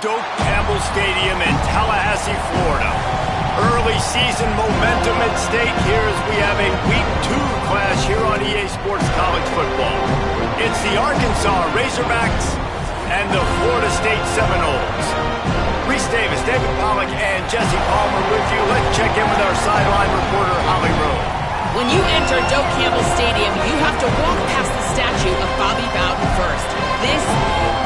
Doak Campbell Stadium in Tallahassee, Florida. Early season momentum at stake here as we have a Week 2 clash here on EA Sports College Football. It's the Arkansas Razorbacks and the Florida State Seminoles. Reese Davis, David Pollack, and Jesse Palmer with you. Let's check in with our sideline reporter, Holly Rowe. When you enter Doak Campbell Stadium, you have to walk past the statue of Bobby Bowden first. This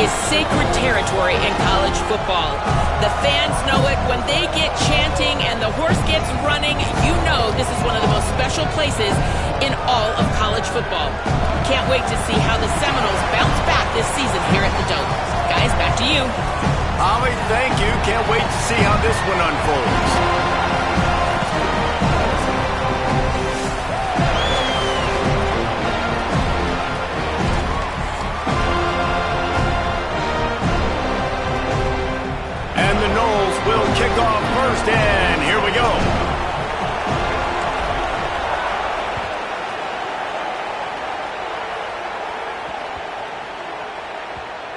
is sacred territory in college football. The fans know it. When they get chanting and the horse gets running, you know this is one of the most special places in all of college football. Can't wait to see how the Seminoles bounce back this season here at the Doak. Guys, back to you. Holly, thank you. Can't wait to see how this one unfolds. Will kick off first, and here we go.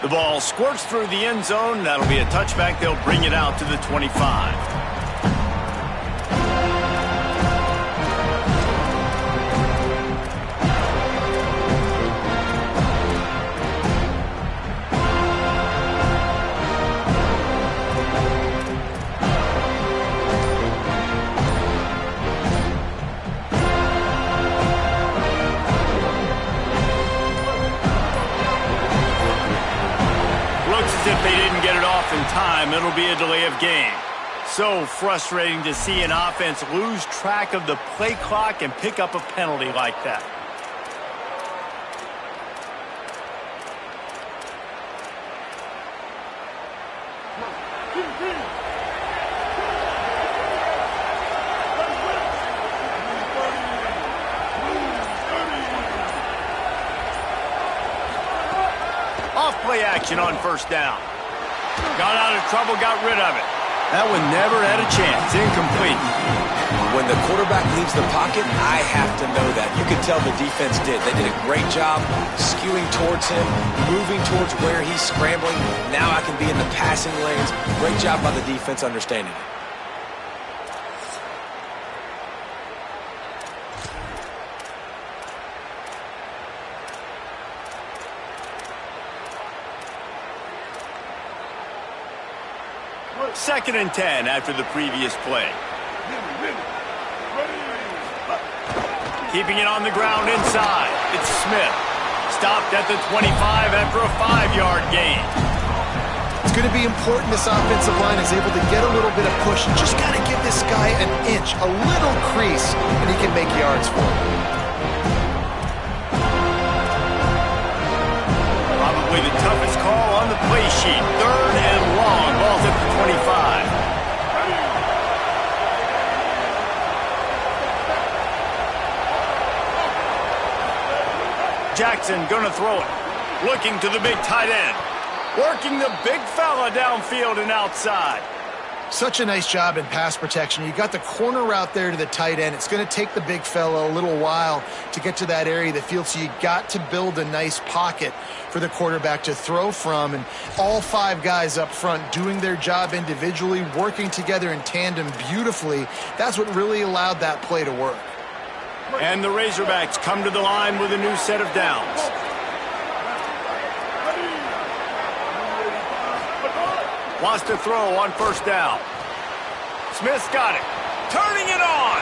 The ball squirts through the end zone. That'll be a touchback. They'll bring it out to the 25. If they didn't get it off in time, it'll be a delay of game. So frustrating to see an offense lose track of the play clock and pick up a penalty like that. Off-play action on first down. Got out of trouble, got rid of it. That one never had a chance. Incomplete. When the quarterback leaves the pocket, I have to know that. You could tell the defense did. They did a great job skewing towards him, moving towards where he's scrambling. Now I can be in the passing lanes. Great job by the defense understanding it. Second and 10 after the previous play. Keeping it on the ground inside. It's Smith. Stopped at the 25 after a 5-yard gain. It's going to be important this offensive line is able to get a little bit of push. Just got to give this guy an inch, a little crease, and he can make yards for him. Probably the toughest call on the play sheet. Third and long. Ball's at the 25. Jackson gonna throw it. Looking to the big tight end. Working the big fella downfield and outside. Such a nice job in pass protection. You got the corner route there to the tight end. It's going to take the big fella a little while to get to that area of the field, so you got to build a nice pocket for the quarterback to throw from. And all 5 guys up front doing their job individually, working together in tandem beautifully. That's what really allowed that play to work. And the Razorbacks come to the line with a new set of downs. Wants to throw on first down. Smith's got it. Turning it on.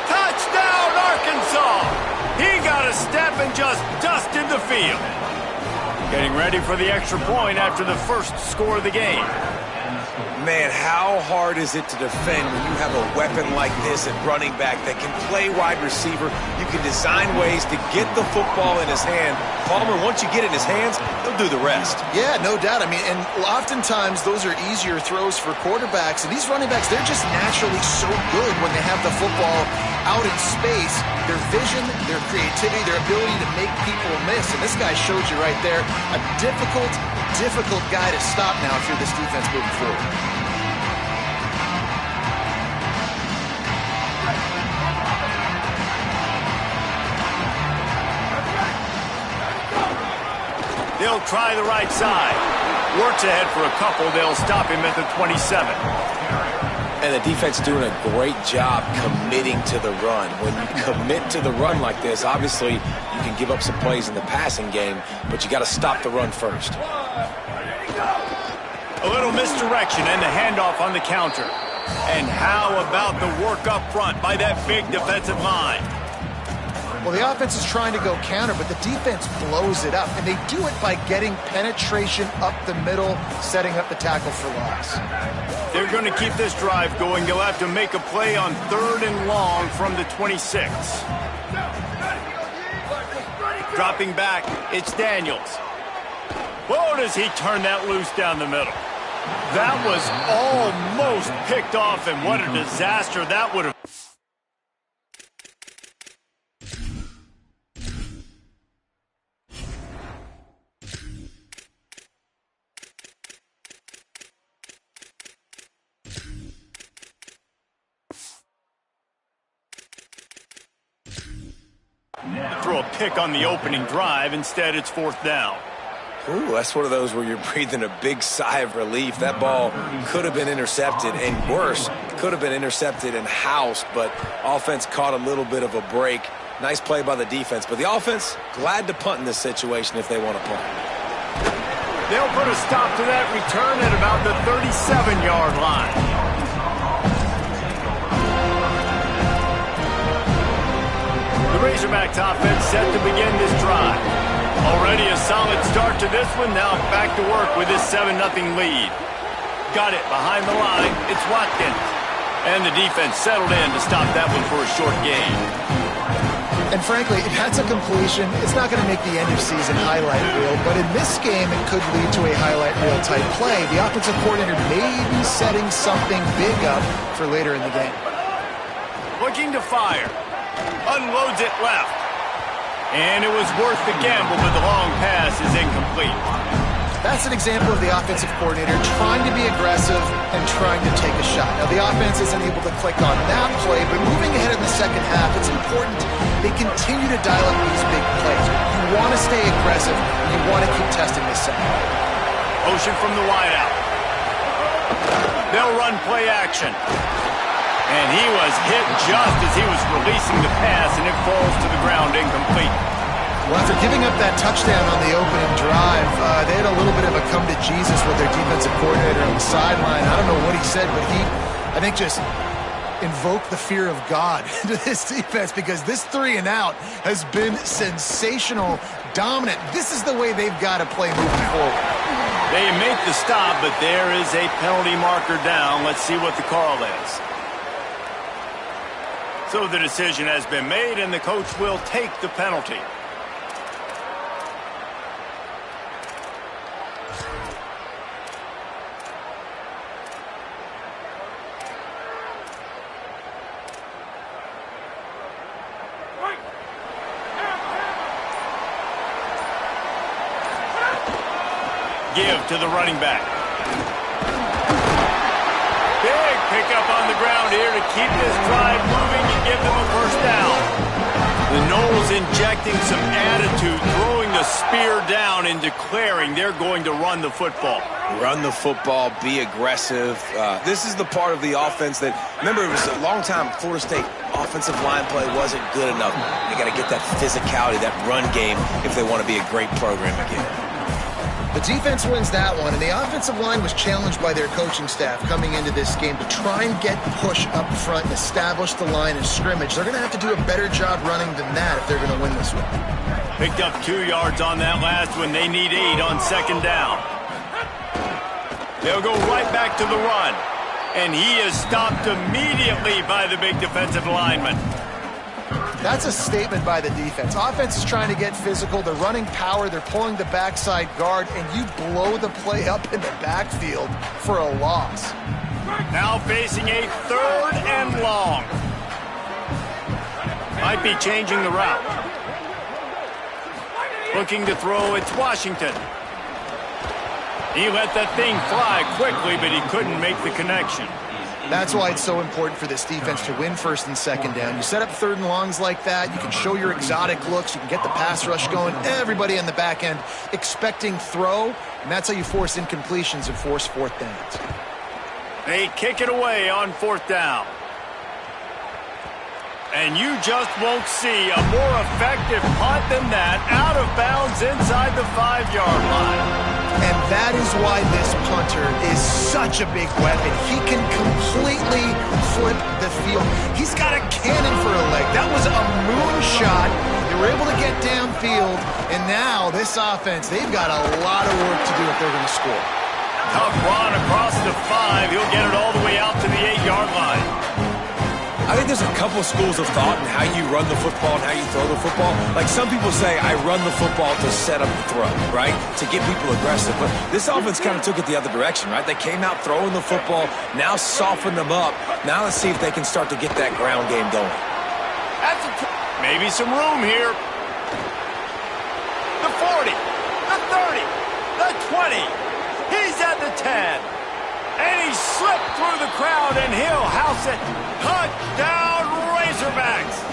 Touchdown, Arkansas. He got a step and just dusted the field. Getting ready for the extra point after the first score of the game. Man, how hard is it to defend when you have a weapon like this at running back that can play wide receiver? You can design ways to get the football in his hand. Palmer, once you get it in his hands, he'll do the rest. Yeah, no doubt. I mean, and oftentimes those are easier throws for quarterbacks. And these running backs, they're just naturally so good when they have the football out in space. Their vision, their creativity, their ability to make people miss. And this guy showed you right there, a difficult guy to stop now if you're this defense moving forward. He'll try the right side. Works ahead for a couple. They'll stop him at the 27. And the defense doing a great job committing to the run. When you commit to the run like this, obviously you can give up some plays in the passing game, but you got to stop the run first. A little misdirection and the handoff on the counter. And how about the work up front by that big defensive line? Well, the offense is trying to go counter, but the defense blows it up. And they do it by getting penetration up the middle, setting up the tackle for loss. They're going to keep this drive going. They'll have to make a play on 3rd and long from the 26. Dropping back, it's Daniels. Whoa, does he turn that loose down the middle? That was almost picked off, and what a disaster that would have. Throw a pick on the opening drive. Instead, it's 4th down. Ooh, that's one of those where you're breathing a big sigh of relief. That ball could have been intercepted, and worse, could have been intercepted and housed, but offense caught a little bit of a break. Nice play by the defense, but the offense glad to punt in this situation if they want to punt. They'll put a stop to that return at about the 37-yard line. The Razorbacks offense set to begin this drive. Already a solid start to this one. Now back to work with this 7-0 lead. Got it behind the line. It's Watkins. And the defense settled in to stop that one for a short gain. And frankly, if that's a completion, it's not going to make the end of season highlight reel. But in this game, it could lead to a highlight reel type play. The offensive coordinator may be setting something big up for later in the game. Looking to fire. Unloads it left. And it was worth the gamble, but the long pass is incomplete. That's an example of the offensive coordinator trying to be aggressive and trying to take a shot. Now, the offense isn't able to click on that play, but moving ahead in the second half, it's important they continue to dial up these big plays. You want to stay aggressive. You want to keep testing this second. Motion from the wideout. They'll run play action. And he was hit just as he was releasing the pass, and it falls to the ground incomplete. Well, after giving up that touchdown on the opening drive, they had a little bit of a come to Jesus with their defensive coordinator on the sideline. I don't know what he said, but he, I think, just invoked the fear of God into this defense, because this 3-and-out has been sensational, dominant. This is the way they've got to play moving forward. They make the stop, but there is a penalty marker down. Let's see what the call is. So the decision has been made, and the coach will take the penalty. Give to the running back. Big pickup on the ground here to keep this drive moving and give them a first down. The Noles injecting some attitude, throwing the spear down and declaring they're going to run the football. Run the football, be aggressive. This is the part of the offense that, remember, it was a long time Florida State offensive line play wasn't good enough. They got to get that physicality, that run game, if they want to be a great program again. The defense wins that one, and the offensive line was challenged by their coaching staff coming into this game to try and get push up front and establish the line of scrimmage. They're going to have to do a better job running than that if they're going to win this one. Picked up 2 yards on that last one. They need 8 on second down. They'll go right back to the run, and he is stopped immediately by the big defensive lineman. That's a statement by the defense. Offense is trying to get physical. They're running power. They're pulling the backside guard, and you blow the play up in the backfield for a loss. Now facing a 3rd and long. Might be changing the route. Looking to throw, it's Washington. He let that thing fly quickly, but he couldn't make the connection. That's why it's so important for this defense to win first and second down. You set up third and longs like that, you can show your exotic looks, you can get the pass rush going, everybody on the back end expecting throw, and that's how you force incompletions and force fourth downs. They kick it away on fourth down. And you just won't see a more effective punt than that, out of bounds inside the 5-yard line. And that is why this punter is such a big weapon. He can completely flip the field. He's got a cannon for a leg. That was a moonshot. They were able to get downfield, and now this offense, they've got a lot of work to do if they're going to score. Tough run across the 5. He'll get it all the way out to the 8-yard line. I think there's a couple schools of thought in how you run the football and how you throw the football. Like some people say, I run the football to set up the throw, right? To get people aggressive. But this offense kind of took it the other direction, right? They came out throwing the football, now softened them up. Now let's see if they can start to get that ground game going. Maybe some room here. The 40, the 30, the 20. He's at the 10. And he slipped through the crowd, and he'll house it. Touchdown, Razorbacks!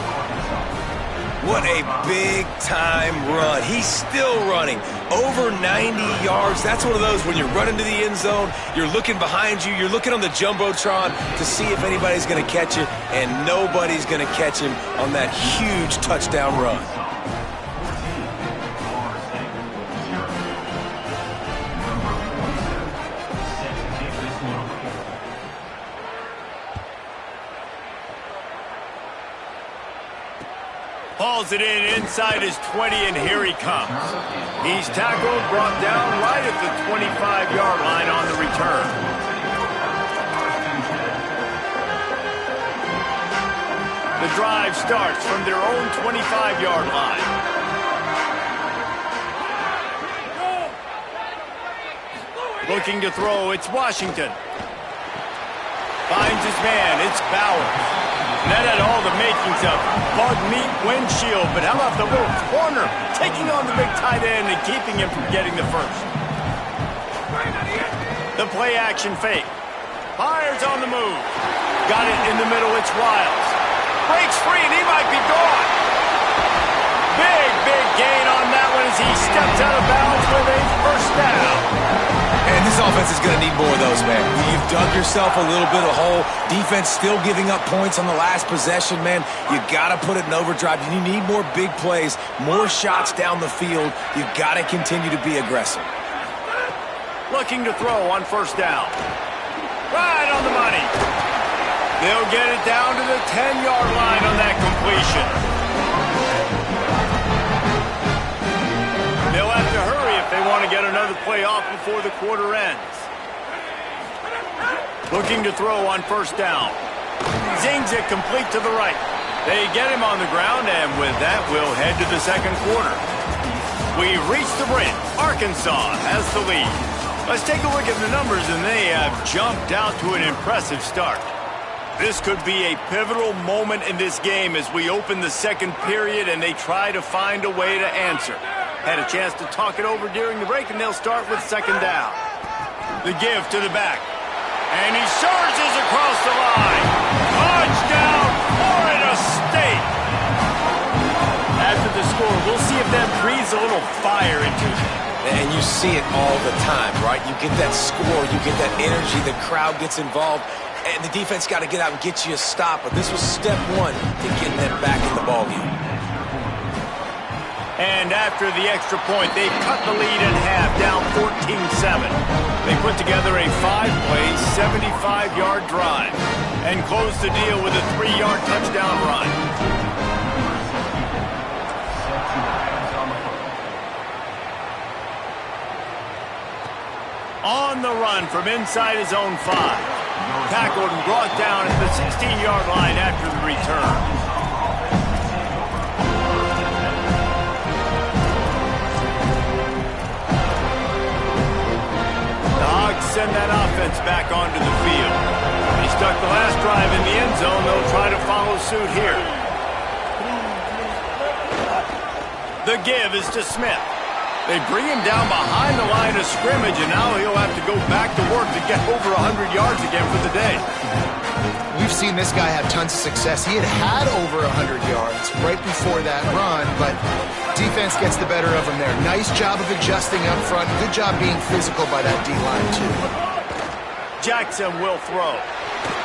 What a big-time run. He's still running. Over 90 yards. That's one of those when you're running to the end zone, you're looking behind you, you're looking on the Jumbotron to see if anybody's going to catch it, and nobody's going to catch him on that huge touchdown run. Hauls it inside his 20, and here he comes. He's tackled, brought down right at the 25-yard line on the return. The drive starts from their own 25-yard line. Looking to throw, it's Washington. Finds his man, it's Bowers. And that had all the makings of bug meat windshield, but how about the little corner taking on the big tight end and keeping him from getting the first? The play action fake. Fires on the move. Got it in the middle, it's Wiles. Breaks free and he might be gone. Big gain on that one as he steps out of bounds with a first down. And this offense is going to need more of those, man. You've dug yourself a little bit of a hole. Defense still giving up points on the last possession, man. You got to put it in overdrive. You need more big plays, more shots down the field. You got to continue to be aggressive. Looking to throw on first down. Right on the money. They'll get it down to the 10-yard line on that completion. They'll have to hurry if they want to get another play off before the quarter ends. Looking to throw on first down. Zings it complete to the right. They get him on the ground, and with that, we'll head to the second quarter. We've reached the break. Arkansas has the lead. Let's take a look at the numbers, and they have jumped out to an impressive start. This could be a pivotal moment in this game as we open the second period and they try to find a way to answer. Had a chance to talk it over during the break, and they'll start with second down. The give to the back. And he surges across the line. Touchdown, Florida State! After the score, we'll see if that breathes a little fire into them. And you see it all the time, right? You get that score, you get that energy, the crowd gets involved, and the defense got to get out and get you a stop. But this was step one to getting them back in the ballgame. And after the extra point, they've cut the lead in half, down 14-7. They put together a 5-play, 75-yard drive and closed the deal with a 3-yard touchdown run. On the run from inside his own 5. Tackled and brought down at the 16-yard line after the return. Send that offense back onto the field. They stuck the last drive in the end zone. They'll try to follow suit here. The give is to Smith. They bring him down behind the line of scrimmage, and now he'll have to go back to work to get over 100 yards again for the day. We've seen this guy have tons of success. He had over 100 yards right before that run, but defense gets the better of him there. Nice job of adjusting up front. Good job being physical by that D-line, too. Jackson will throw.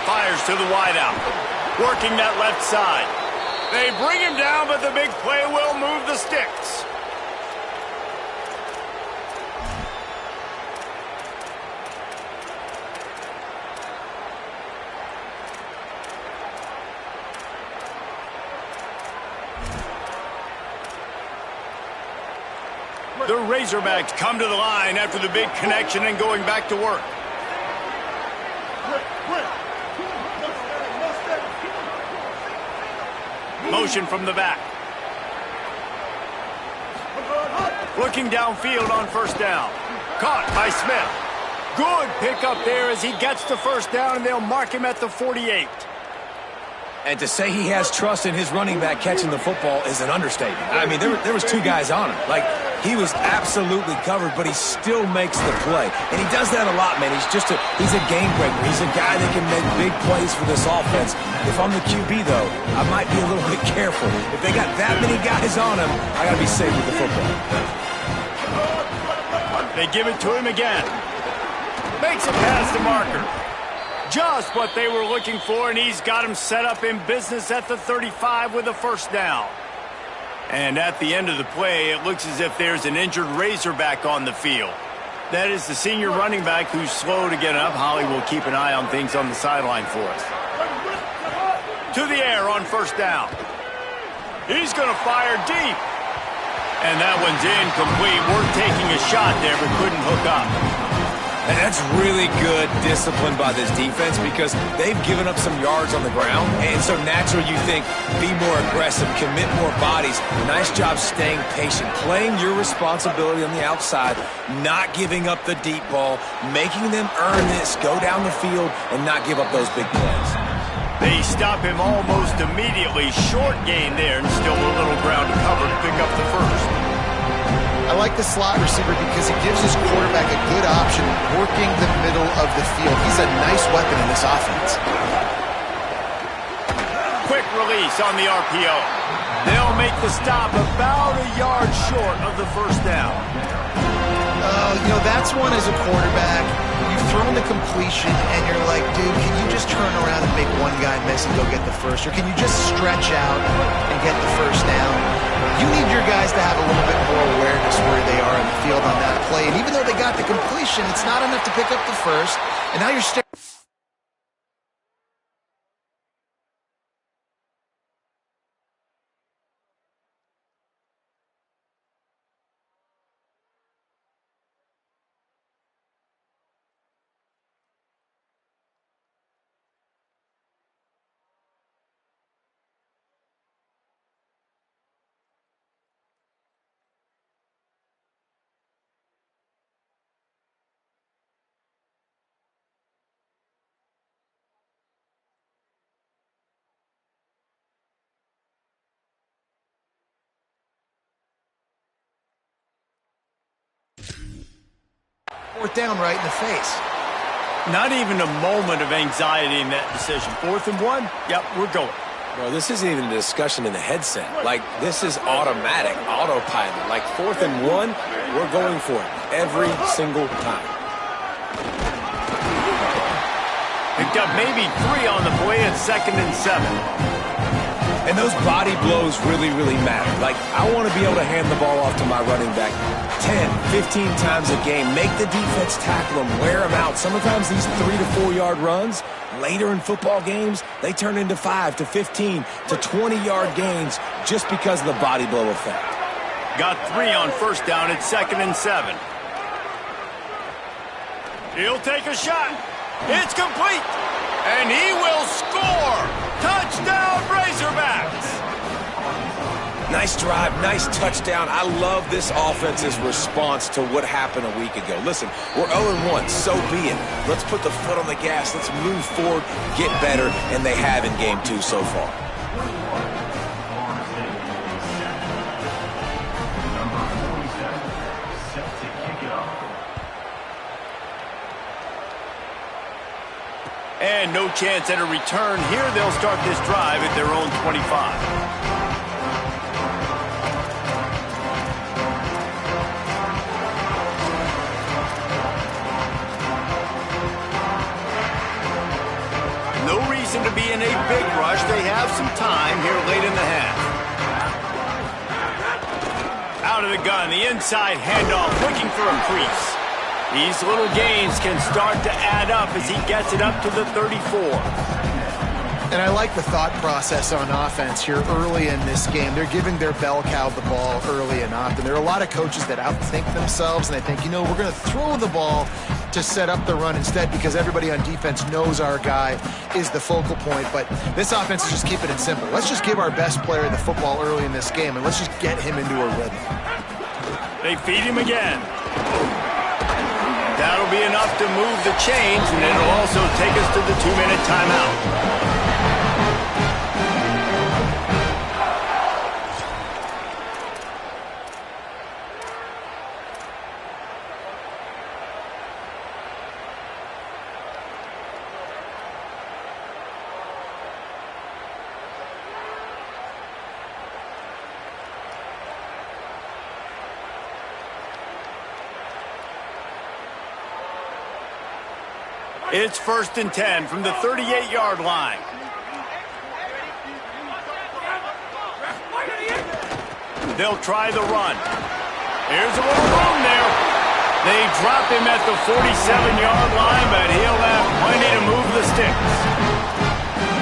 Fires to the wideout. Working that left side. They bring him down, but the big play will move the sticks. The Razorbacks come to the line after the big connection and going back to work. Motion from the back. Looking downfield on first down. Caught by Smith. Good pickup there as he gets the first down, and they'll mark him at the 48. And to say he has trust in his running back catching the football is an understatement. I mean, there was two guys on him. Like, he was absolutely covered, but he still makes the play. And he does that a lot, man. He's a game breaker. He's a guy that can make big plays for this offense. If I'm the QB, though, I might be a little bit careful. If they got that many guys on him, I got to be safe with the football. They give it to him again. Makes it past the marker. Just what they were looking for, and he's got him set up in business at the 35 with a first down. And at the end of the play, it looks as if there's an injured Razorback on the field. That is the senior running back who's slow to get up. Holly will keep an eye on things on the sideline for us. To the air on first down. He's going to fire deep. And that one's incomplete. We're taking a shot there, but couldn't hook up. And that's really good discipline by this defense because they've given up some yards on the ground. And so naturally you think, be more aggressive, commit more bodies. Nice job staying patient, playing your responsibility on the outside, not giving up the deep ball, making them earn this, go down the field, and not give up those big plays. They stop him almost immediately. Short gain there and still a little ground to cover to pick up the first. I like the slot receiver because it gives his quarterback a good option working the middle of the field. He's a nice weapon in this offense. Quick release on the RPO. They'll make the stop about a yard short of the first down. That's one as a quarterback. You've thrown the completion and you're like, dude, can you just turn around and make one guy miss and go get the first? Or can you just stretch out and get the first down? You need your guys to have a little bit more awareness where they are in the field on that play. And even though they got the completion, it's not enough to pick up the first. And now you're staring. Fourth down right in the face. Not even a moment of anxiety in that decision. 4th and 1? Yep, we're going. Bro, this isn't even a discussion in the headset. Like, this is automatic, autopilot. Like, 4th and 1, we're going for it every single time. Picked up maybe 3 on the play at 2nd and 7. And those body blows really, really matter. Like, I want to be able to hand the ball off to my running back 10, 15 times a game. Make the defense tackle them, wear them out. Sometimes these 3 to 4 yard runs, later in football games, they turn into 5 to 15 to 20 yard gains just because of the body blow effect. Got 3 on first down at 2nd and 7. He'll take a shot. It's complete. And he will score. Touchdown, Razorbacks. Nice drive, nice touchdown. I love this offense's response to what happened a week ago. Listen, we're 0-1, so be it. Let's put the foot on the gas. Let's move forward, get better, and they have in game 2 so far. And no chance at a return here. They'll start this drive at their own 25. To be in a big rush. They have some time here late in the half. Out of the gun, the inside handoff, looking for a crease. These little gains can start to add up as he gets it up to the 34. And I like the thought process on offense here early in this game. They're giving their bell cow the ball early and often. There are a lot of coaches that outthink themselves, and they think, you know, we're going to throw the ball to set up the run instead because everybody on defense knows our guy is the focal point. But this offense is just keeping it simple. Let's just give our best player the football early in this game, and let's just get him into a rhythm. They feed him again. That'll be enough to move the chains, and it'll also take us to the 2-minute timeout. It's 1st and 10 from the 38-yard line. They'll try the run. Here's a little room there. They drop him at the 47-yard line, but he'll have plenty to move the sticks.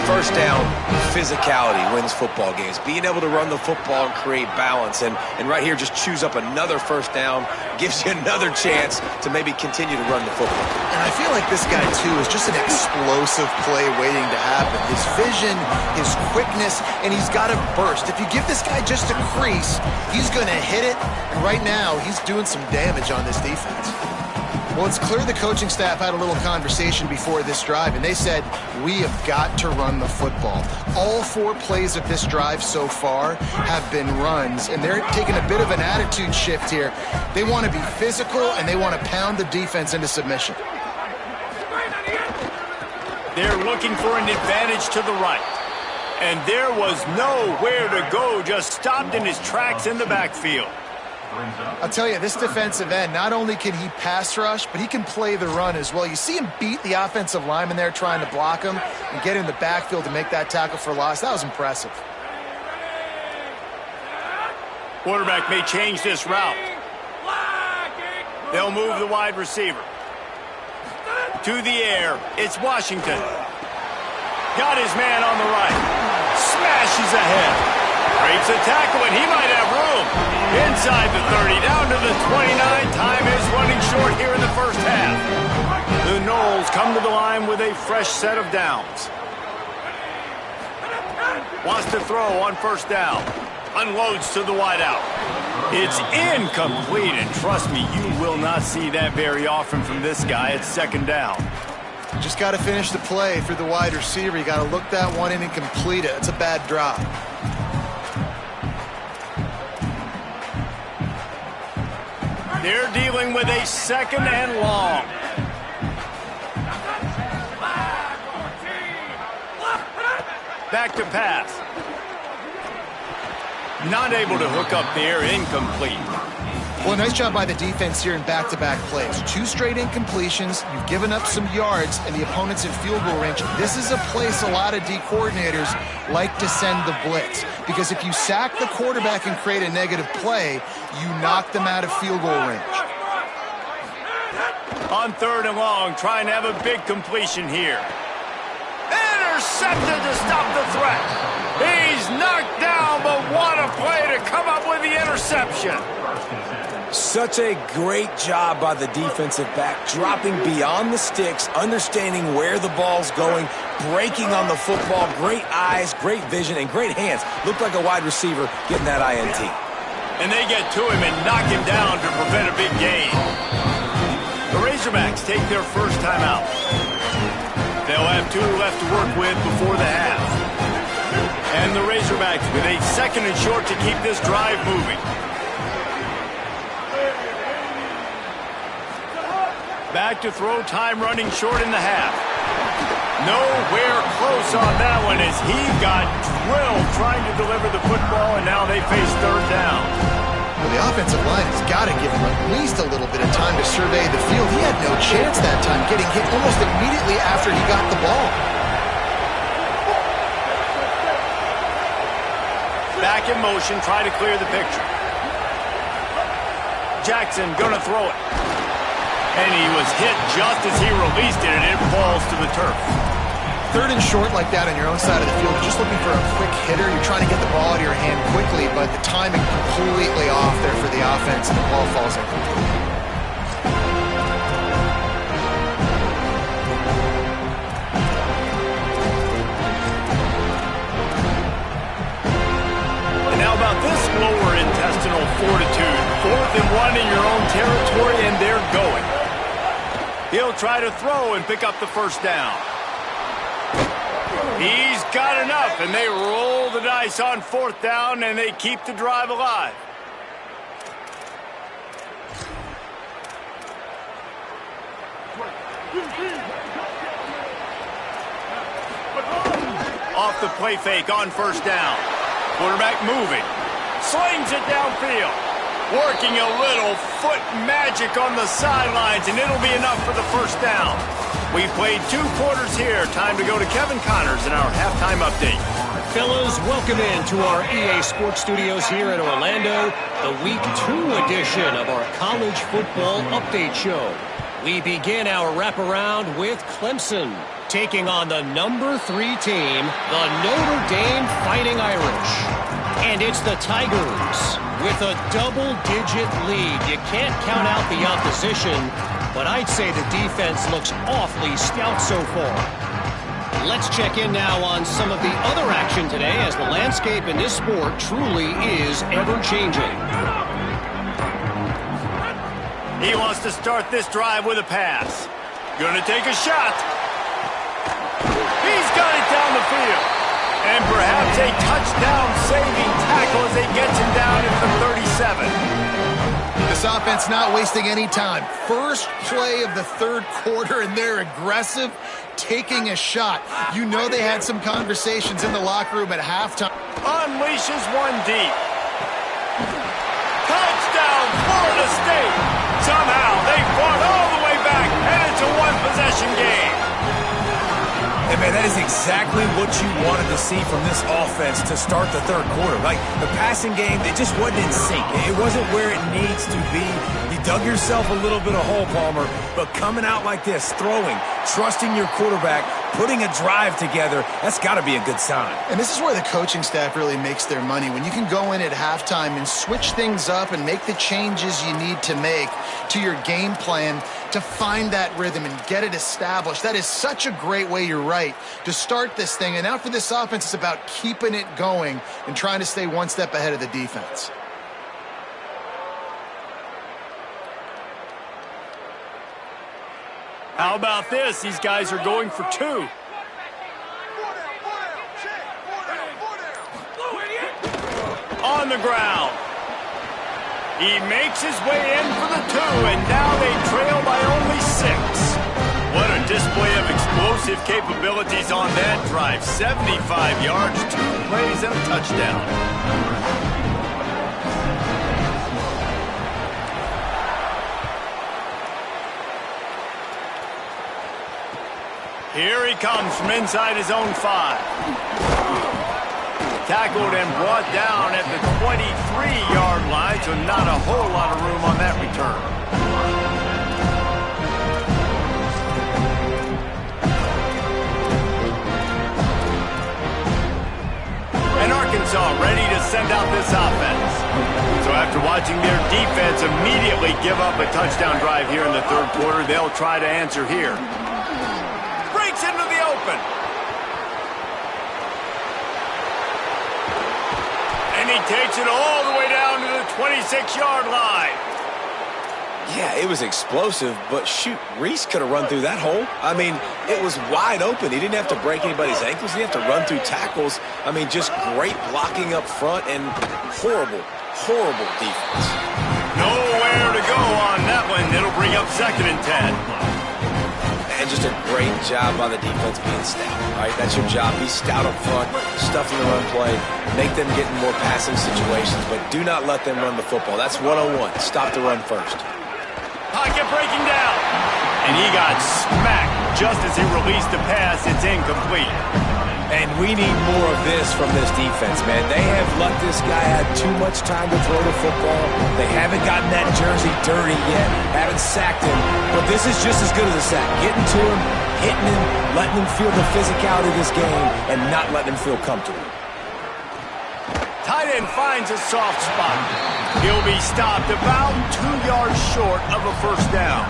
First down, physicality wins football games. Being able to run the football and create balance. And right here, just choose up another first down, gives you another chance to maybe continue to run the football. And I feel like this guy, too, is just an explosive play waiting to happen. His vision, his quickness, and he's got a burst. If you give this guy just a crease, he's going to hit it. And right now, he's doing some damage on this defense. Well, it's clear the coaching staff had a little conversation before this drive, and they said, we have got to run the football. All 4 plays of this drive so far have been runs, and they're taking a bit of an attitude shift here. They want to be physical, and they want to pound the defense into submission. They're looking for an advantage to the right. And there was nowhere to go, just stopped in his tracks in the backfield. I'll tell you, this defensive end, not only can he pass rush, but he can play the run as well. You see him beat the offensive lineman there trying to block him and get in the backfield to make that tackle for loss. That was impressive. Quarterback may change this route. They'll move the wide receiver. To the air, it's Washington. Got his man on the right. Smashes ahead. Breaks a tackle, and he might have room. Inside the 30, down to the 29. Time is running short here in the first half. The Noles come to the line with a fresh set of downs. Wants to throw on first down. Unloads to the wideout. It's incomplete, and trust me, you will not see that very often from this guy. It's 2nd down. Just got to finish the play through the wide receiver. You got to look that one in and complete it. It's a bad drop. They're dealing with a 2nd and long. Back to pass. Not able to hook up there, incomplete. Well, nice job by the defense here in back-to-back plays. 2 straight incompletions, you've given up some yards, and the opponent's in field goal range. This is a place a lot of D coordinators like to send the blitz, because if you sack the quarterback and create a negative play, you knock them out of field goal range. On 3rd and long, trying to have a big completion here. Intercepted to stop the threat. He's knocked down, but what a play to come up with the interception. Such a great job by the defensive back, dropping beyond the sticks, understanding where the ball's going, breaking on the football, great eyes, great vision, and great hands. Looked like a wide receiver getting that INT. And they get to him and knock him down to prevent a big gain. The Razorbacks take their first time out. They'll have 2 left to work with before the half. And the Razorbacks with a 2nd and short to keep this drive moving. Back to throw, time running short in the half. Nowhere close on that one as he got drilled trying to deliver the football, and now they face third down. Well, the offensive line has got to give him at least a little bit of time to survey the field. He had no chance that time, getting hit almost immediately after he got the ball. Back in motion, try to clear the picture. Jackson gonna throw it. And he was hit just as he released it, and it falls to the turf. Third and short like that on your own side of the field, you're just looking for a quick hitter. You're trying to get the ball out of your hand quickly, but the timing completely off there for the offense, and the ball falls incomplete. And how about this lower intestinal fortitude? 4th and 1 in your own territory, and they're going. He'll try to throw and pick up the first down. He's got enough, and they roll the dice on 4th down, and they keep the drive alive. Off the play fake on first down. Quarterback moving. Slings it downfield. Working a little foot magic on the sidelines, and it'll be enough for the first down. We played 2 quarters here. Time to go to Kevin Connors in our halftime update. Fellas, welcome in to our EA Sports Studios here in Orlando, the Week 2 edition of our College Football Update Show. We begin our wraparound with Clemson, taking on the number 3 team, the Notre Dame Fighting Irish. And it's the Tigers with a double-digit lead. You can't count out the opposition, but I'd say the defense looks awfully stout so far. Let's check in now on some of the other action today, as the landscape in this sport truly is ever-changing. He wants to start this drive with a pass. Gonna take a shot. He's got it down the field. And perhaps a touchdown-saving tackle as he gets him down at the 37. This offense not wasting any time. First play of the third quarter, and they're aggressive, taking a shot. You know they had some conversations in the locker room at halftime. Unleashes one deep. Touchdown, Florida State. Somehow they fought all the way back, and it's a one-possession game. Hey, man, that is exactly what you wanted to see from this offense to start the third quarter. Like, the passing game, it just wasn't in sync. It wasn't where it needs to be. You dug yourself a little bit of hole, Palmer, but coming out like this, throwing, trusting your quarterback, putting a drive together, that's got to be a good sign. And this is where the coaching staff really makes their money. When you can go in at halftime and switch things up and make the changes you need to make to your game plan to find that rhythm and get it established. That is such a great way, you're right, to start this thing. And now for this offense, it's about keeping it going and trying to stay one step ahead of the defense. How about this? These guys are going for 2. On the ground. He makes his way in for the 2, and now they trail by only 6. What a display of explosive capabilities on that drive. 75 yards, 2 plays, and a touchdown. Here he comes from inside his own 5. Tackled and brought down at the 23-yard line, so not a whole lot of room on that return. And Arkansas ready to send out this offense. So after watching their defense immediately give up a touchdown drive here in the third quarter, they'll try to answer here. Breaks into the open. And he takes it all the way down to the 26-yard line. Yeah, it was explosive, but shoot, Reese could have run through that hole. I mean, it was wide open. He didn't have to break anybody's ankles. He didn't have to run through tackles. I mean, just great blocking up front and horrible, horrible defense. Nowhere to go on that one. It'll bring up 2nd and 10. And just a great job by the defense being stout. All right, that's your job. Be stout up front, stuff in the run play, make them get in more passing situations, but do not let them run the football. That's 101. Stop the run first. Pocket breaking down. And he got smacked just as he released the pass. It's incomplete. And we need more of this from this defense, man. They have let this guy have too much time to throw the football. They haven't gotten that jersey dirty yet, haven't sacked him. But this is just as good as a sack. Getting to him, hitting him, letting him feel the physicality of this game, and not letting him feel comfortable. Tight end finds a soft spot. He'll be stopped about 2 yards short of a first down.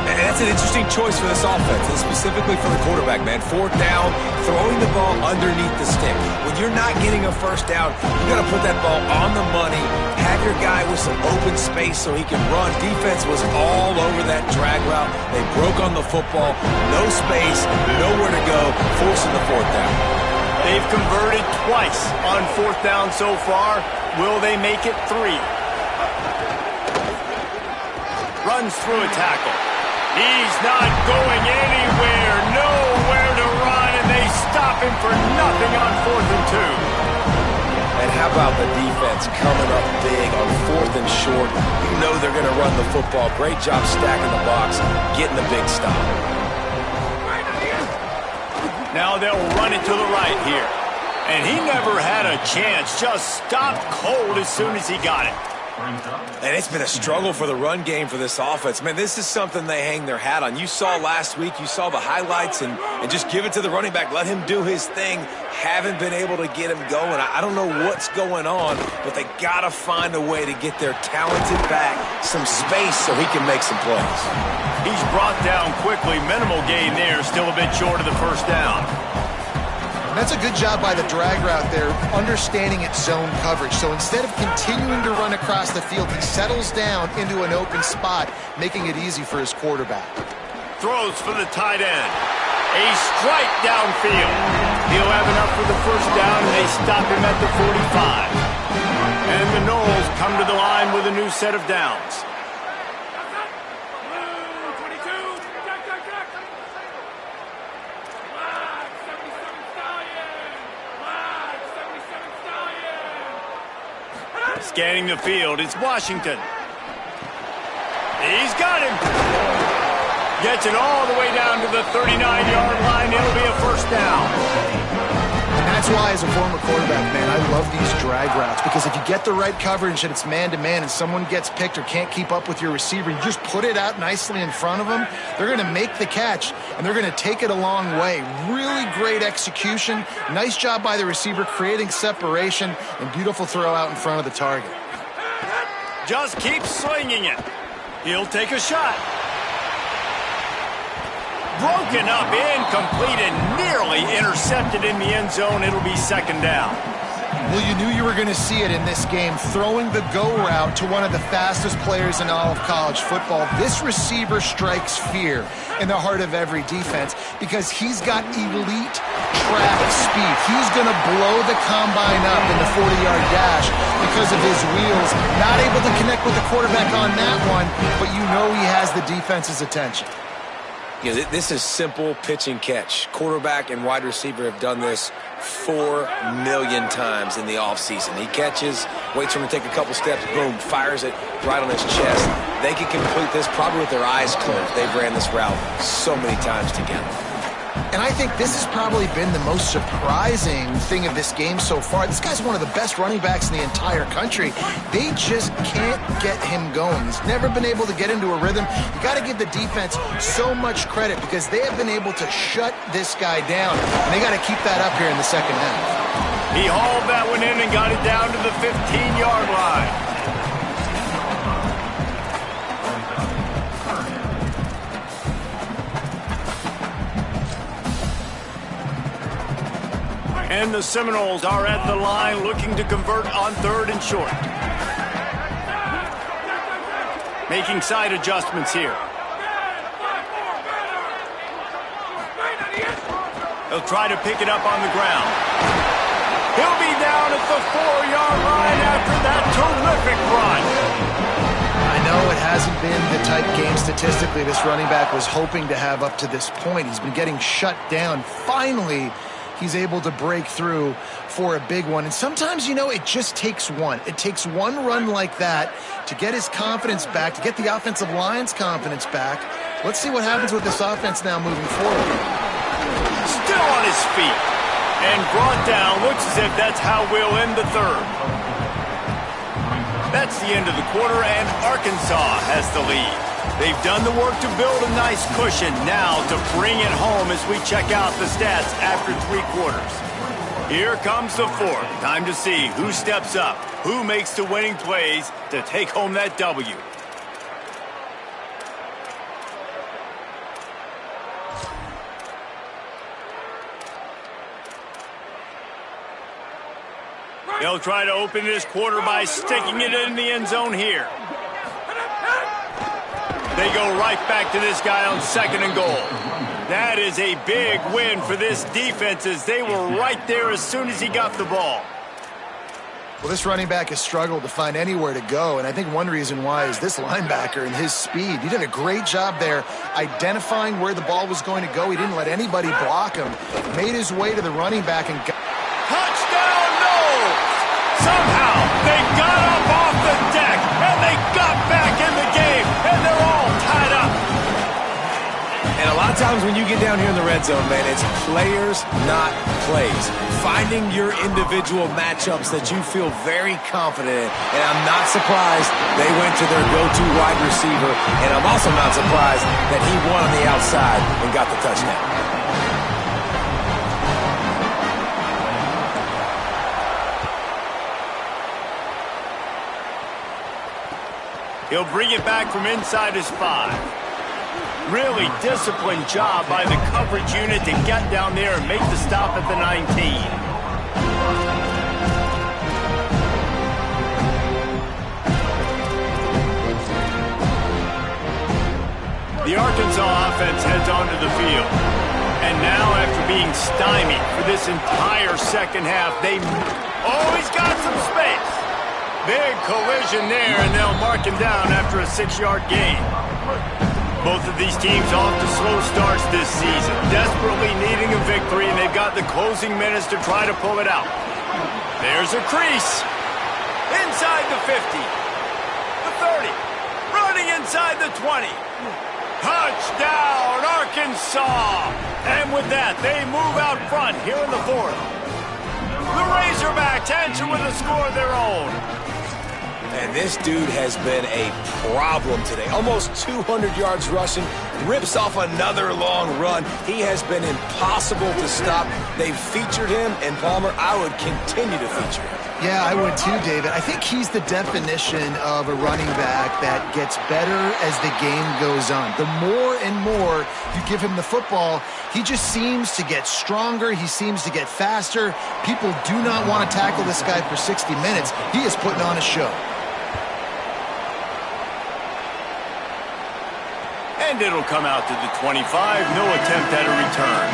And that's an interesting choice for this offense, and specifically for the quarterback, man. 4th down, throwing the ball underneath the stick. When you're not getting a first down, you got to put that ball on the money, have your guy with some open space so he can run. Defense was all over that drag route. They broke on the football, no space, nowhere to go, forcing the 4th down. They've converted twice on 4th down so far. Will they make it 3? Runs through a tackle. He's not going anywhere, nowhere to run, and they stop him for nothing on 4th and 2. And how about the defense coming up big on 4th and short? You know they're going to run the football. Great job stacking the box, getting the big stop. Now they'll run it to the right here. And he never had a chance, just stopped cold as soon as he got it. And it's been a struggle for the run game for this offense. Man, this is something they hang their hat on. You saw last week, you saw the highlights, and just give it to the running back. Let him do his thing. Haven't been able to get him going. I don't know what's going on, but they got to find a way to get their talented back some space so he can make some plays. He's brought down quickly. Minimal gain there. Still a bit short of the first down. That's a good job by the drag route there, understanding its zone coverage. So instead of continuing to run across the field, he settles down into an open spot, making it easy for his quarterback. Throws for the tight end. A strike downfield. He'll have enough for the first down, and they stop him at the 45. And the Noles come to the line with a new set of downs. Scanning the field, it's Washington. He's got him. Gets it all the way down to the 39-yard line. It'll be a first down. And that's why, as a former quarterback, man, I love these drag routes, because if you get the right coverage and it's man-to-man and someone gets picked or can't keep up with your receiver, you just put it out nicely in front of them, they're going to make the catch, and they're going to take it a long way. Really great execution. Nice job by the receiver creating separation, and beautiful throw out in front of the target. Just keep swinging it. He'll take a shot. Broken up, incomplete, and nearly intercepted in the end zone. It'll be second down. Well, you knew you were going to see it in this game, throwing the go route to one of the fastest players in all of college football. This receiver strikes fear in the heart of every defense because he's got elite track speed. He's going to blow the combine up in the 40-yard dash because of his wheels. Not able to connect with the quarterback on that one, but you know he has the defense's attention. You know, this is simple pitch and catch. Quarterback and wide receiver have done this 4 million times in the offseason. He catches, waits for him to take a couple steps, boom, fires it right on his chest. They can complete this probably with their eyes closed. They've ran this route so many times together. And I think this has probably been the most surprising thing of this game so far. This guy's one of the best running backs in the entire country. They just can't get him going. He's never been able to get into a rhythm. You got to give the defense so much credit because they have been able to shut this guy down. And they got to keep that up here in the second half. He hauled that one in and got it down to the 15-yard line. And the Seminoles are at the line looking to convert on 3rd and short. Making side adjustments here. He'll try to pick it up on the ground. He'll be down at the 4-yard line after that terrific run. No, it hasn't been the type game statistically this running back was hoping to have up to this point. He's been getting shut down. Finally, he's able to break through for a big one. And sometimes, it just takes one. It takes one run like that to get his confidence back, to get the offensive line's confidence back. Let's see what happens with this offense now moving forward. Still on his feet and brought down. Looks as if that's how we'll end the third. That's the end of the quarter, and Arkansas has the lead. They've done the work to build a nice cushion. Now to bring it home as we check out the stats after 3 quarters. Here comes the fourth. Time to see who steps up, who makes the winning plays to take home that W. They'll try to open this quarter by sticking it in the end zone here. They go right back to this guy on 2nd and goal. That is a big win for this defense as they were right there as soon as he got the ball. Well, this running back has struggled to find anywhere to go, and I think one reason why is this linebacker and his speed. He did a great job there identifying where the ball was going to go. He didn't let anybody block him. Made his way to the running back and got... Touchdown, no! Somehow, they got up off the deck, and they got back in the game, and they're all tied up. And a lot of times when you get down here in the red zone, man, it's players, not plays. Finding your individual matchups that you feel very confident in. And I'm not surprised they went to their go-to wide receiver. And I'm also not surprised that he won on the outside and got the touchdown. He'll bring it back from inside his 5. Really disciplined job by the coverage unit to get down there and make the stop at the 19. The Arkansas offense heads onto the field. And now, after being stymied for this entire second half, they always got some space. Big collision there, and they'll mark him down after a 6-yard gain. Both of these teams off to slow starts this season, desperately needing a victory, and they've got the closing minutes to try to pull it out. There's a crease. Inside the 50. The 30. Running inside the 20. Touchdown, Arkansas! And with that, they move out front here in the fourth. The Razorbacks answer with a score of their own. And this dude has been a problem today. Almost 200 yards rushing, rips off another long run. He has been impossible to stop. They've featured him, and Palmer, I would continue to feature him. Yeah, I would too, David. I think he's the definition of a running back that gets better as the game goes on. The more and more you give him the football, he just seems to get stronger. He seems to get faster. People do not want to tackle this guy for 60 minutes. He is putting on a show. And it'll come out to the 25. No attempt at a return.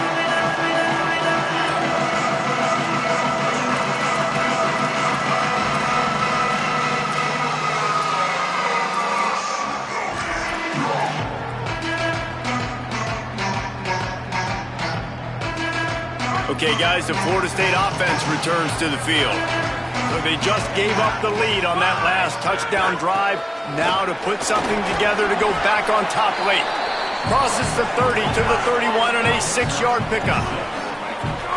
Okay, guys, the Florida State offense returns to the field. So they just gave up the lead on that last touchdown drive. Now to put something together to go back on top late. Crosses the 30 to the 31 on a 6-yard pickup.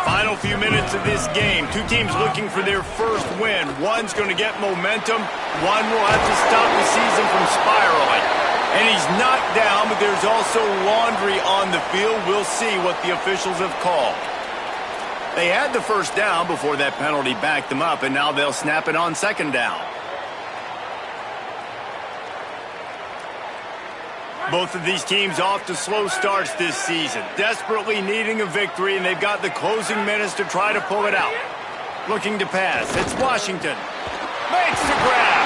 Final few minutes of this game. Two teams looking for their first win. One's going to get momentum. One will have to stop the season from spiraling. And he's knocked down, but there's also laundry on the field. We'll see what the officials have called. They had the first down before that penalty backed them up, and now they'll snap it on second down. Both of these teams off to slow starts this season, desperately needing a victory, and they've got the closing minutes to try to pull it out. Looking to pass. It's Washington. Makes the grab.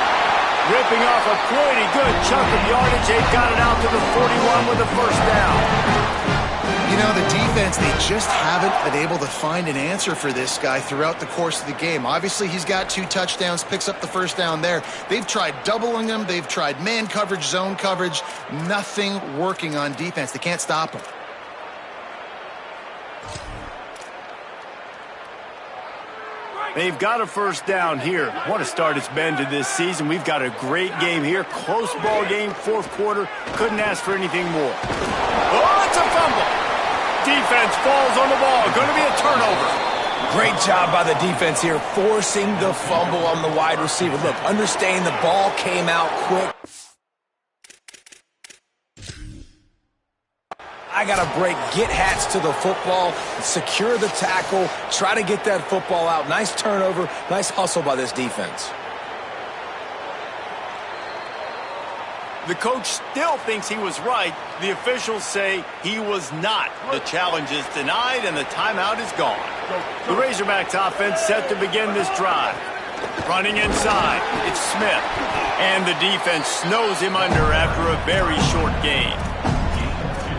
Ripping off a pretty good chunk of yardage. They've got it out to the 41 with the first down. You know, the defense, they just haven't been able to find an answer for this guy throughout the course of the game. Obviously, he's got 2 touchdowns, picks up the first down there. They've tried doubling him. They've tried man coverage, zone coverage. Nothing working on defense. They can't stop him. They've got a first down here. What a start it's been to this season. We've got a great game here. Close ball game, fourth quarter. Couldn't ask for anything more. Oh, it's a fumble. Defense falls on the ball. Going to be a turnover. Great job by the defense here, forcing the fumble on the wide receiver. Look, understanding the ball came out quick. I got to break, get hats to the football, secure the tackle, try to get that football out. Nice turnover, nice hustle by this defense. The coach still thinks he was right. The officials say he was not. The challenge is denied and the timeout is gone. The Razorbacks offense set to begin this drive. Running inside, it's Smith. And the defense snows him under after a very short game.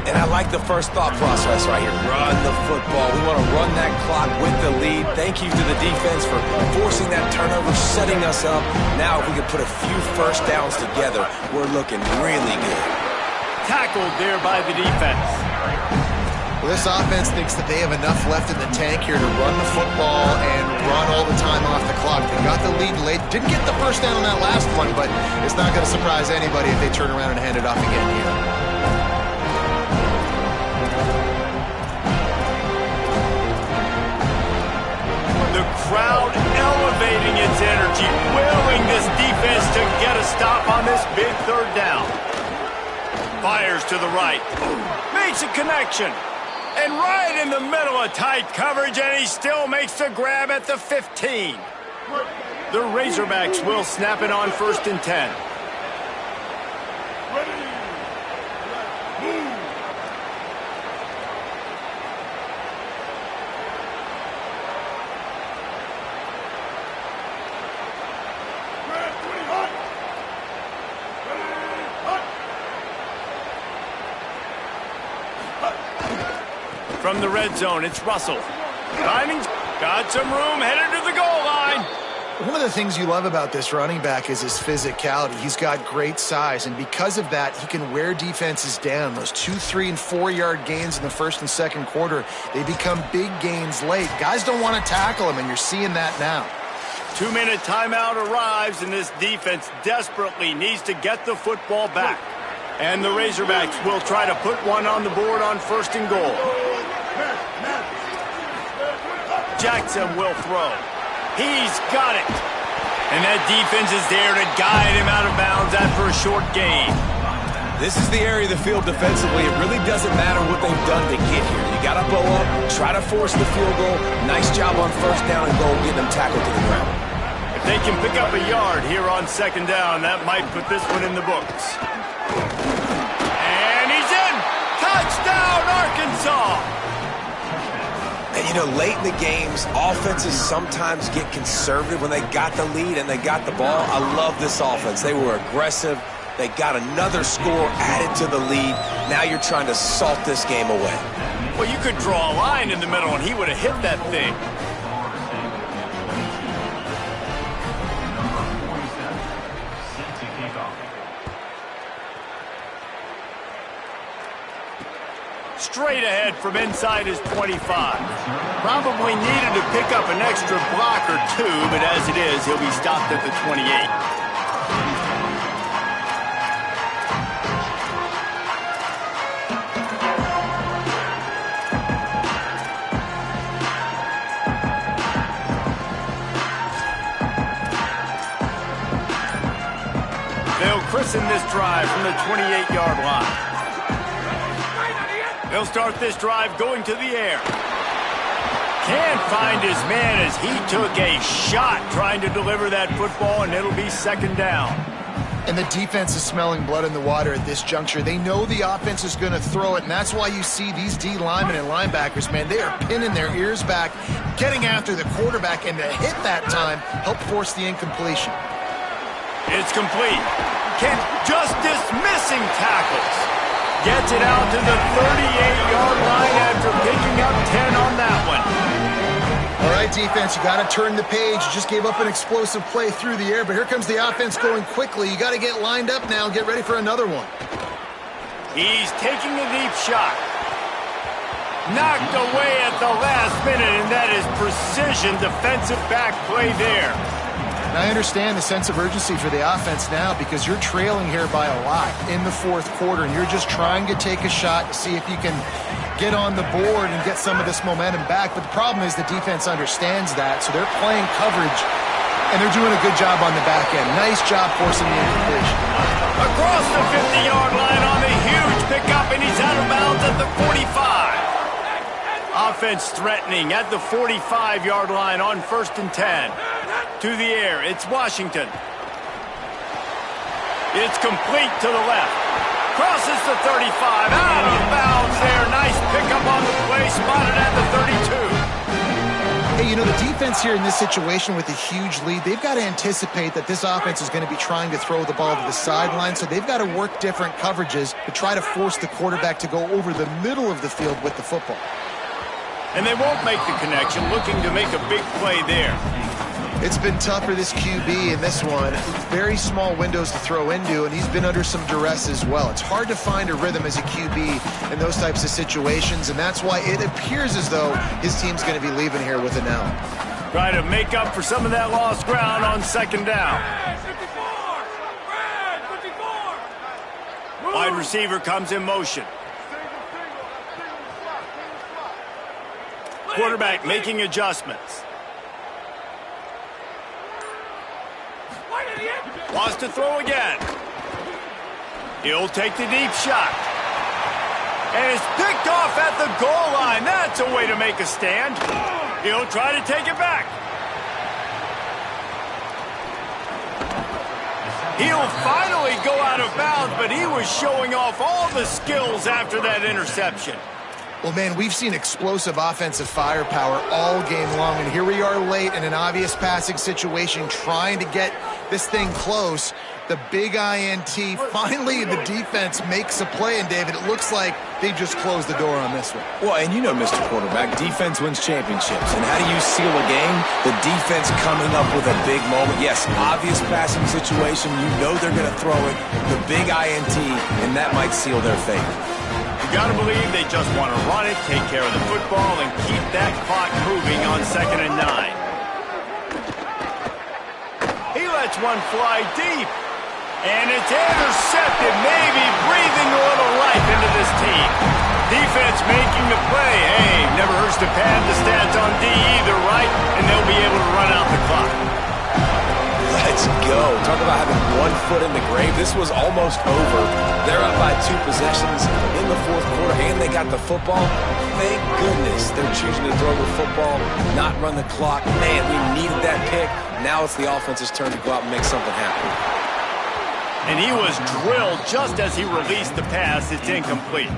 And I like the first thought process right here. Run the football. We want to run that clock with the lead. Thank you to the defense for forcing that turnover, setting us up. Now if we can put a few first downs together, we're looking really good. Tackled there by the defense. Well, this offense thinks that they have enough left in the tank here to run the football and run all the time off the clock. They got the lead late. Didn't get the first down on that last one, but it's not going to surprise anybody if they turn around and hand it off again here. The crowd elevating its energy, willing this defense to get a stop on this big third down. Fires to the right. Makes a connection. And right in the middle of tight coverage, and he still makes the grab at the 15. The Razorbacks will snap it on 1st and 10. From the red zone, it's Russell. Timing's got some room, headed to the goal line. One of the things you love about this running back is his physicality. He's got great size, and because of that, he can wear defenses down. Those 2-, 3-, and 4-yard gains in the first and second quarter, they become big gains late. Guys don't want to tackle him, and you're seeing that now. 2-minute timeout arrives, and this defense desperately needs to get the football back. And the Razorbacks will try to put one on the board on 1st and goal. Jackson will throw. He's got it. And that defense is there to guide him out of bounds after a short gain. This is the area of the field defensively. It really doesn't matter what they've done to get here. You got to bow up, try to force the field goal. Nice job on 1st down and goal, getting them tackled to the ground. If they can pick up a yard here on 2nd down, that might put this one in the books. And he's in! Touchdown, Arkansas! And, you know, late in the games, offenses sometimes get conservative when they got the lead and they got the ball. I love this offense. They were aggressive. They got another score added to the lead. Now you're trying to salt this game away. Well, you could draw a line in the middle, and he would have hit that thing. Straight ahead from inside his 25. Probably needed to pick up an extra block or two, but as it is, he'll be stopped at the 28. They'll christen this drive from the 28-yard line. They'll start this drive going to the air. Can't find his man as he took a shot trying to deliver that football, and it'll be 2nd down. And the defense is smelling blood in the water at this juncture. They know the offense is going to throw it, and that's why you see these D linemen and linebackers, man, they are pinning their ears back, getting after the quarterback, and to hit that time help force the incompletion. It's complete. Kent just dismissing tackles. Gets it out to the 38-yard line after picking up 10 on that one. All right, defense, you got to turn the page. You just gave up an explosive play through the air, but here comes the offense going quickly. You got to get lined up now and get ready for another one. He's taking a deep shot. Knocked away at the last minute, and that is precision defensive back play there. And I understand the sense of urgency for the offense now because you're trailing here by a lot in the fourth quarter, and you're just trying to take a shot to see if you can get on the board and get some of this momentum back. But the problem is the defense understands that, so they're playing coverage, and they're doing a good job on the back end. Nice job forcing the incompletion. Across the 50-yard line on a huge pickup, and he's out of bounds at the 45. Offense threatening at the 45-yard line on 1st and 10. To the air, it's Washington. It's complete to the left. Crosses the 35, out of bounds there. Nice pickup on the play, spotted at the 32. Hey, you know, the defense here in this situation with a huge lead, they've got to anticipate that this offense is going to be trying to throw the ball to the sideline, so they've got to work different coverages to try to force the quarterback to go over the middle of the field with the football. And they won't make the connection, looking to make a big play there. It's been tough for this QB in this one. Very small windows to throw into, and he's been under some duress as well. It's hard to find a rhythm as a QB in those types of situations, and that's why it appears as though his team's going to be leaving here with an L. Try to make up for some of that lost ground on 2nd down. Wide receiver comes in motion. Quarterback making adjustments. Wants to throw again. He'll take the deep shot. And it's picked off at the goal line. That's a way to make a stand. He'll try to take it back. He'll finally go out of bounds, but he was showing off all the skills after that interception. Well, man, we've seen explosive offensive firepower all game long, and here we are late in an obvious passing situation trying to get this thing close. The big INT, finally the defense makes a play, and David, it looks like they just closed the door on this one. Well, and you know, Mr. Quarterback, defense wins championships. And how do you seal a game? The defense coming up with a big moment. Yes, obvious passing situation. You know they're going to throw it. The big INT, and that might seal their fate. You got to believe they just want to run it, take care of the football, and keep that clock moving on 2nd and 9. He lets one fly deep. And it's intercepted, maybe breathing a little life into this team. Defense making the play. Hey, never hurts to pad the stats on D either, right? And they'll be able to run out the clock. Let's go. Talk about having 1 foot in the grave. This was almost over. They're up by 2 possessions in the fourth quarter, and they got the football. Thank goodness they're choosing to throw the football, not run the clock. Man, we needed that pick. Now it's the offense's turn to go out and make something happen. And he was drilled just as he released the pass. It's incomplete.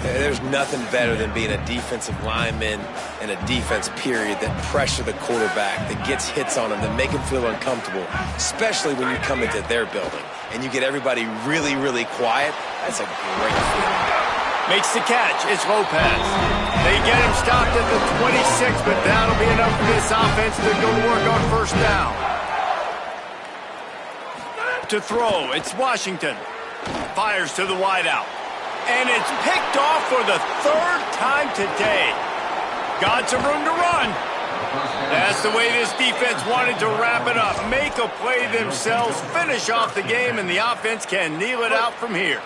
There's nothing better than being a defensive lineman and a defense period that pressure the quarterback, that gets hits on him, that make him feel uncomfortable, especially when you come into their building and you get everybody really, really quiet. That's a great feeling. Makes the catch. It's Lopez. They get him stopped at the 26, but that'll be enough for this offense to go to work on 1st down. To throw, it's Washington. Fires to the wideout. And it's picked off for the 3rd time today. Got some room to run. That's the way this defense wanted to wrap it up. Make a play themselves, finish off the game, and the offense can kneel it out from here.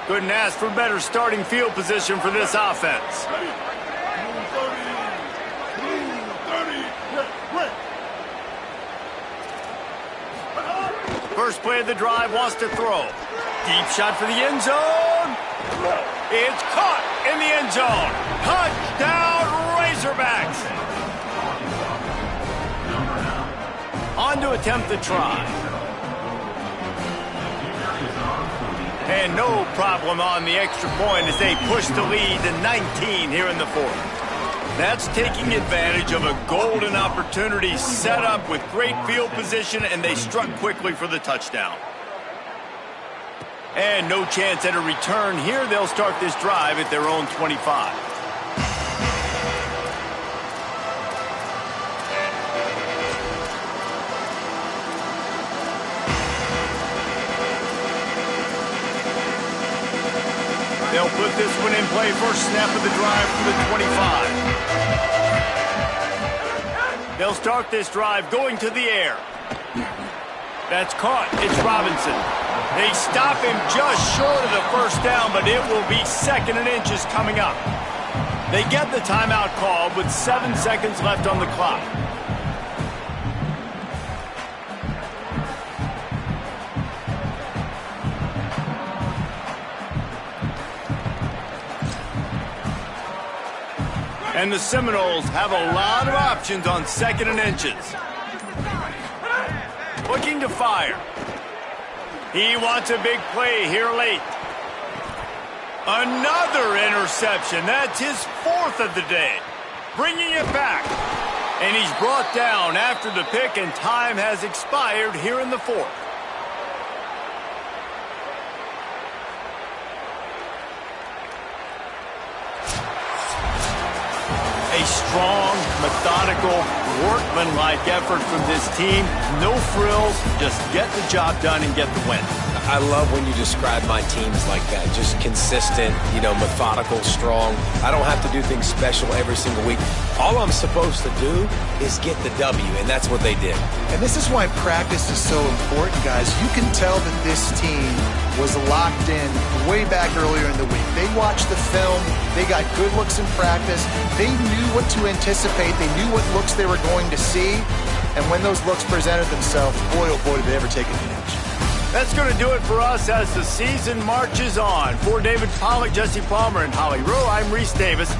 Couldn't ask for better starting field position for this offense. First play of the drive, wants to throw. Deep shot for the end zone. It's caught in the end zone. Touchdown, Razorbacks. On to attempt the try. And no problem on the extra point as they push the lead to 19 here in the 4th. That's taking advantage of a golden opportunity set up with great field position, and they struck quickly for the touchdown. And no chance at a return here. They'll start this drive at their own 25. They'll put this one in play. First snap of the drive from the 25. They'll start this drive going to the air. That's caught. It's Robinson. They stop him just short of the first down, but it will be 2nd and inches coming up. They get the timeout called with 7 seconds left on the clock. And the Seminoles have a lot of options on 2nd and inches. Looking to fire. He wants a big play here late. Another interception. That's his 4th of the day. Bringing it back. And he's brought down after the pick, and time has expired here in the 4th. A strong, methodical, workmanlike effort from this team. No frills, just get the job done and get the win. I love when you describe my teams like that. Just consistent, methodical, strong. I don't have to do things special every single week. All I'm supposed to do is get the W, and that's what they did. And this is why practice is so important, guys. You can tell that this team was locked in way back earlier in the week. They watched the film. They got good looks in practice. They knew what to anticipate. They knew what looks they were going to see. And when those looks presented themselves, boy, oh boy, did they ever take advantage. That's going to do it for us as the season marches on. For David Pollack, Jesse Palmer, and Holly Rowe, I'm Reese Davis.